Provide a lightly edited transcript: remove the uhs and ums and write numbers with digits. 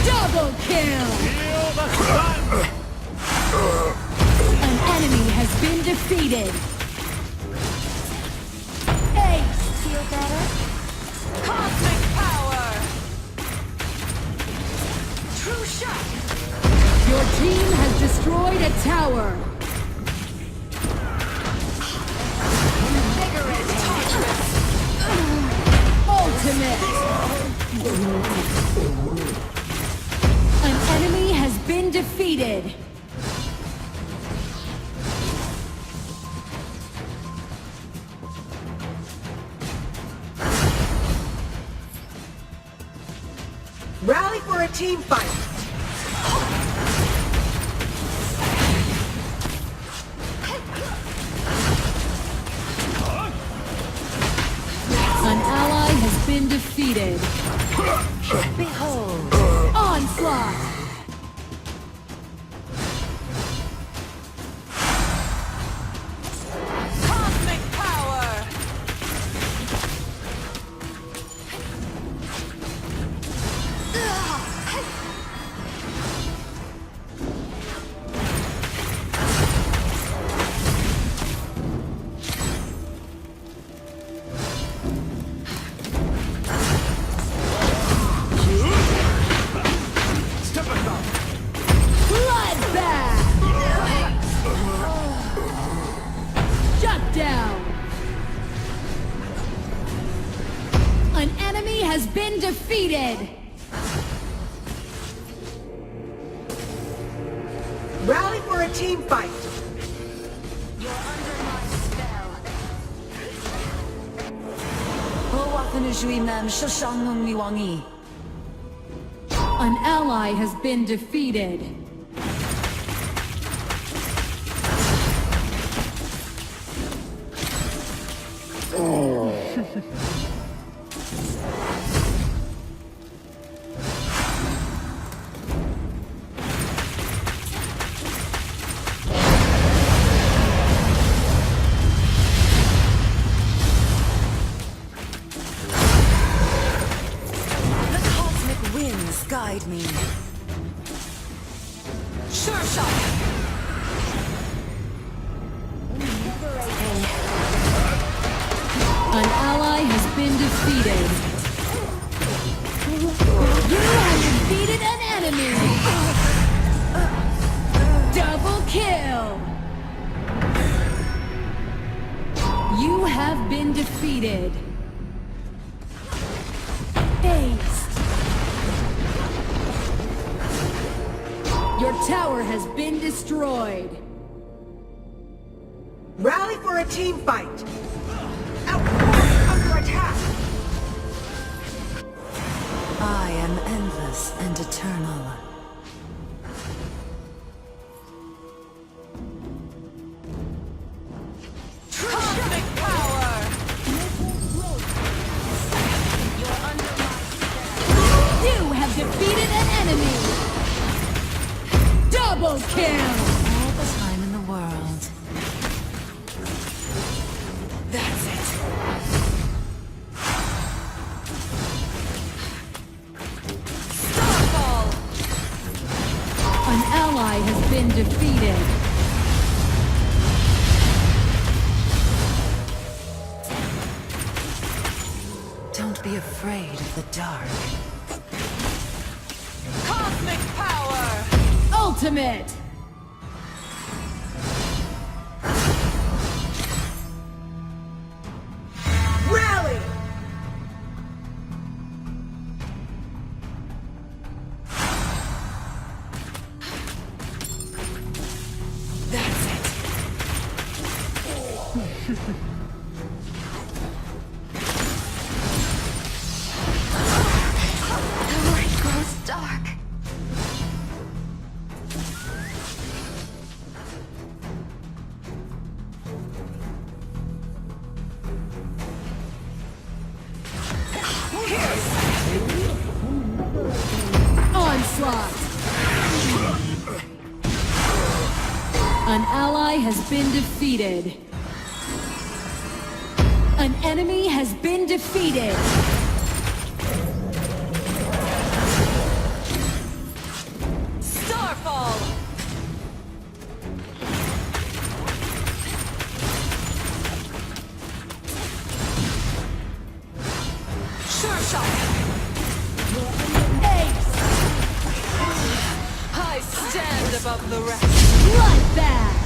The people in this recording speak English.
Double kill! An enemy has been defeated. Ace! Feel better? Cosmic power! True shot! Your team has destroyed a tower. Vigorous torturous! Ultimate! An enemy has been defeated. Rally for a team fight! An ally has been defeated. Behold! Onslaught! Cosmic power! Bloodbath! Shut down! An enemy has been defeated! Rally for a team fight! You're under my spell. An ally has been defeated. The cosmic winds guide me. Sure shot! An ally has been defeated. You have defeated an enemy! Double kill! You have been defeated. Ace! Your tower has been destroyed. Rally for a team fight! Outpost under attack! I am endless and eternal. Cosmic power! You're under my spell. You have defeated an enemy! Double kill! All the time in the world. That's it. Starfall! An ally has been defeated. Don't be afraid of the dark. Cosmic power! Ultimate! Rally! That's it. The light grows dark. Onslaught! An ally has been defeated. An enemy has been defeated. I stand above the rest. Bloodbath!